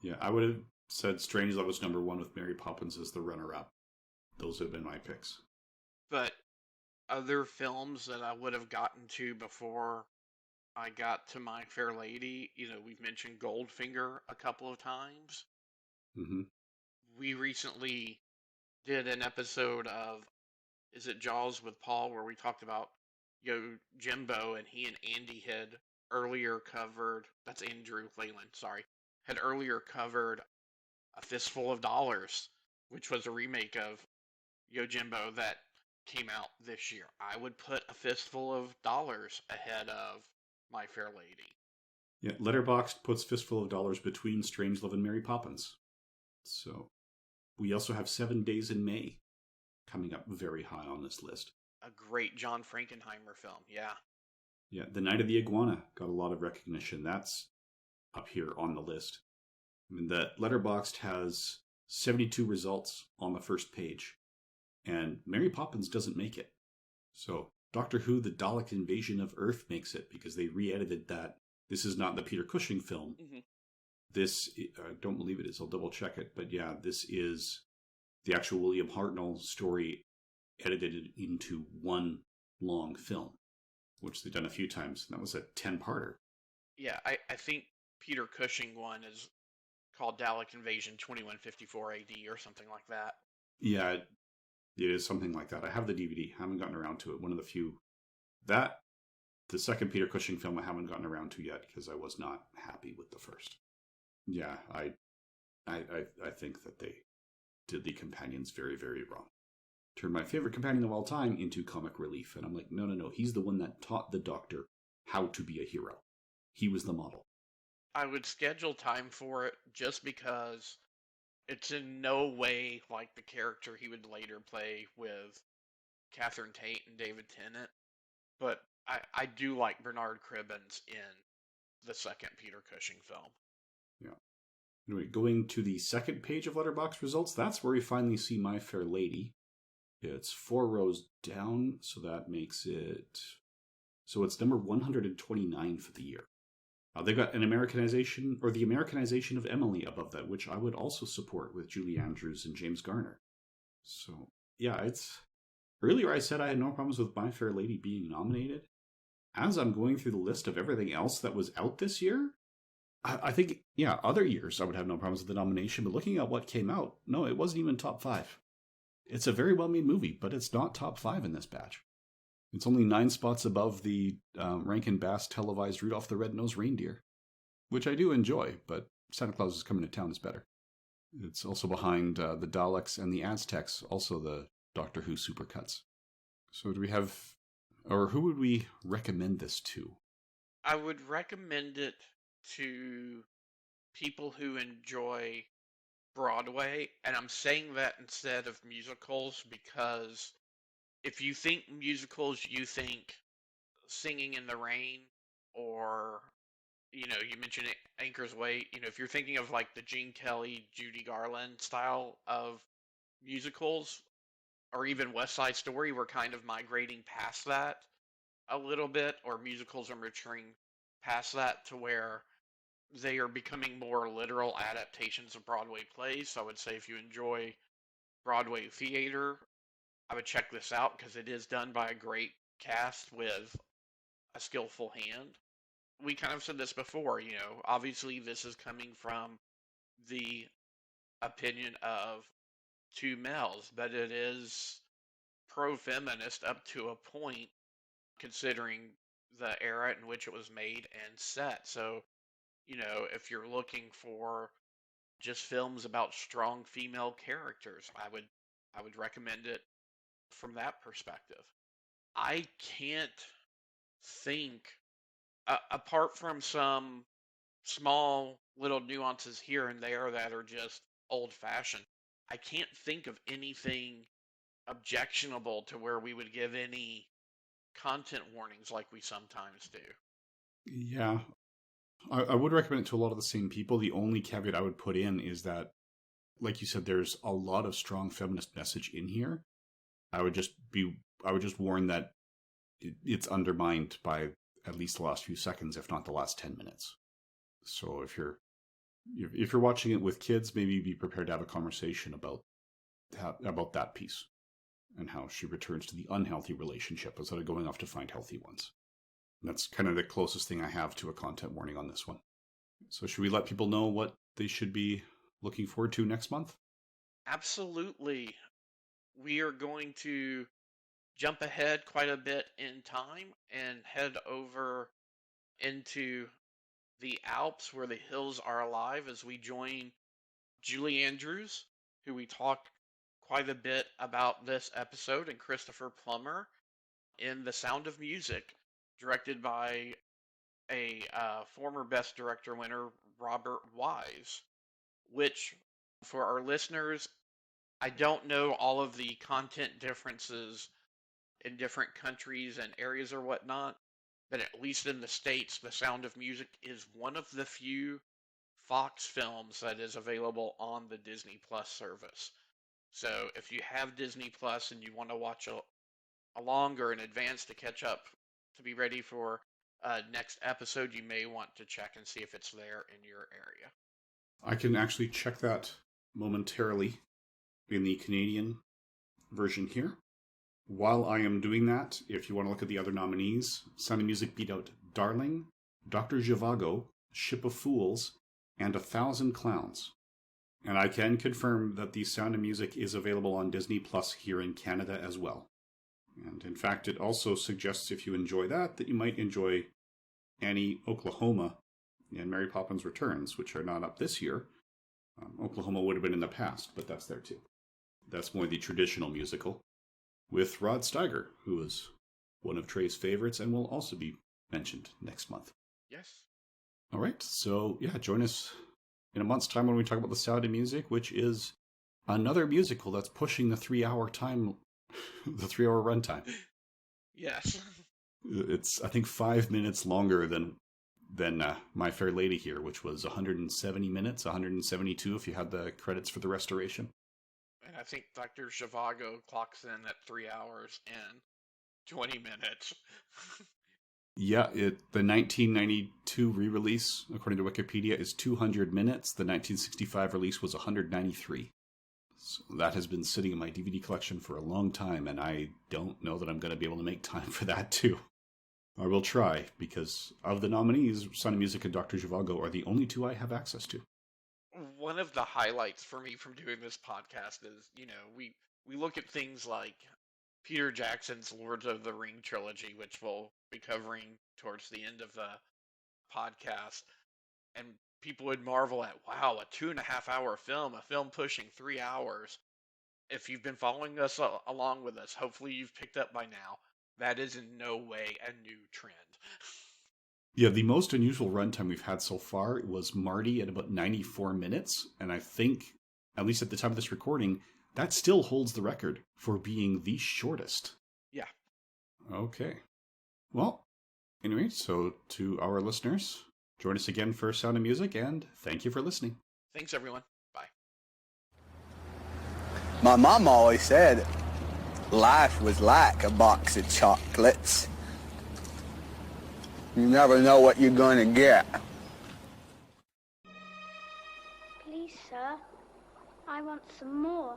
Yeah, I would have said Strangelove was number 1 with Mary Poppins as the runner-up. Those have been my picks. But other films that I would have gotten to before I got to My Fair Lady, we've mentioned Goldfinger a couple of times. Mm-hmm. We recently did an episode of Is It Jaws with Paul, where we talked about Jimbo, and he and Andy had earlier covered, that's Andrew Leyland, sorry, had earlier covered A Fistful of Dollars, which was a remake of Yojimbo that came out this year. I would put A Fistful of Dollars ahead of My Fair Lady. Yeah, Letterboxd puts Fistful of Dollars between Strangelove and Mary Poppins. So we also have 7 Days in May coming up very high on this list. A great John Frankenheimer film, yeah. Yeah, The Night of the Iguana got a lot of recognition. That's up here on the list. I mean, the Letterboxd has 72 results on the first page, and Mary Poppins doesn't make it. So Doctor Who, The Dalek Invasion of Earth makes it because they re-edited that. This is not the Peter Cushing film. Mm-hmm. This, I don't believe it is. I'll double check it. But yeah, this is the actual William Hartnell story edited into one long film, which they've done a few times. And that was a 10-parter. Yeah, I think Peter Cushing one is called Dalek Invasion 2154 AD or something like that. Yeah, it is something like that. I have the DVD. Haven't gotten around to it. One of the few. The second Peter Cushing film I haven't gotten around to yet because I was not happy with the first. Yeah, I think that they did the companions very, very wrong. Turned my favorite companion of all time into comic relief. And I'm like, no. He's the one that taught the Doctor how to be a hero. He was the model. I would schedule time for it just because it's in no way like the character he would later play with Catherine Tate and David Tennant. But I do like Bernard Cribbins in the second Peter Cushing film. Yeah. Anyway, going to the second page of Letterboxd results, that's where we finally see My Fair Lady. It's 4 rows down, so that makes it... So it's number 129 for the year. They've got an Americanization, or the Americanization of Emily above that, which I would also support with Julie Andrews and James Garner. So, yeah, it's... Earlier I said I had no problems with My Fair Lady being nominated. As I'm going through the list of everything else that was out this year, I think, yeah, other years I would have no problems with the nomination, but looking at what came out, no, it wasn't even top 5. It's a very well-made movie, but it's not top 5 in this batch. It's only 9 spots above the Rankin Bass televised Rudolph the Red-Nosed Reindeer, which I do enjoy, but Santa Claus is Coming to Town is better. It's also behind the Daleks and the Aztecs, also the Doctor Who supercuts. So do we have, or who would we recommend this to? I would recommend it to people who enjoy Broadway, and I'm saying that instead of musicals because if you think musicals, you think Singing in the Rain, or, you mentioned Anchor's Way. If you're thinking of like the Gene Kelly, Judy Garland style of musicals, or even West Side Story, we're kind of migrating past that a little bit, or musicals are maturing past that to where they are becoming more literal adaptations of Broadway plays. So I would say if you enjoy Broadway theater, I would check this out because it is done by a great cast with a skillful hand. We kind of said this before, obviously this is coming from the opinion of 2 males, but it is pro-feminist up to a point, considering the era in which it was made and set. So, if you're looking for just films about strong female characters, I would recommend it from that perspective. I can't think, apart from some small little nuances here and there that are just old fashioned, I can't think of anything objectionable to where we would give any content warnings like we sometimes do. Yeah. I would recommend it to a lot of the same people. The only caveat I would put in is that, like you said, there's a lot of strong feminist message in here. I would just warn that it's undermined by at least the last few seconds, if not the last 10 minutes. So if you're watching it with kids, maybe be prepared to have a conversation about that piece and how she returns to the unhealthy relationship instead of going off to find healthy ones. And that's kind of the closest thing I have to a content warning on this one. So should we let people know what they should be looking forward to next month? Absolutely. We are going to jump ahead quite a bit in time and head over into the Alps where the hills are alive as we join Julie Andrews, who we talked quite a bit about this episode, and Christopher Plummer in The Sound of Music, directed by a former Best Director winner, Robert Wise, which, for our listeners, I don't know all of the content differences in different countries and areas or whatnot, but at least in the States, The Sound of Music is one of the few Fox films that is available on the Disney Plus service. So if you have Disney Plus and you want to watch a longer in advance to catch up to be ready for next episode, you may want to check and see if it's there in your area. I can actually check that momentarily in the Canadian version here. While I am doing that, if you want to look at the other nominees, Sound of Music beat out Darling, Dr. Zhivago, Ship of Fools, and 1,000 Clowns. And I can confirm that the Sound of Music is available on Disney Plus here in Canada as well. And in fact, it also suggests if you enjoy that you might enjoy Annie, Oklahoma, and Mary Poppins Returns, which are not up this year. Oklahoma would have been in the past, but that's there too. That's more the traditional musical, with Rod Steiger, who is one of Trey's favorites and will also be mentioned next month. Yes. All right, so yeah, join us in a month's time when we talk about The Sound of Music, which is another musical that's pushing the 3-hour time, the 3-hour runtime. Yes. It's, I think, 5 minutes longer than My Fair Lady here, which was 170 minutes, 172 if you had the credits for the restoration. And I think Dr. Zhivago clocks in at 3 hours and 20 minutes. Yeah, the 1992 re-release, according to Wikipedia, is 200 minutes. The 1965 release was 193. So that has been sitting in my DVD collection for a long time, and I don't know that I'm going to be able to make time for that too. I will try, because of the nominees, Sound of Music and Dr. Zhivago are the only two I have access to. One of the highlights for me from doing this podcast is, we look at things like Peter Jackson's Lord of the Ring trilogy, which we'll be covering towards the end of the podcast, and people would marvel at, wow, a 2.5-hour film, a film pushing 3 hours. If you've been following us along with us, hopefully you've picked up by now, that is in no way a new trend. Yeah, the most unusual runtime we've had so far was Marty at about 94 minutes, and I think, at least at the time of this recording, that still holds the record for being the shortest. Yeah. Okay. Well, anyway, so to our listeners, join us again for Sound of Music, and thank you for listening. Thanks, everyone. Bye. My mom always said life was like a box of chocolates. You never know what you're going to get. Please, sir, I want some more.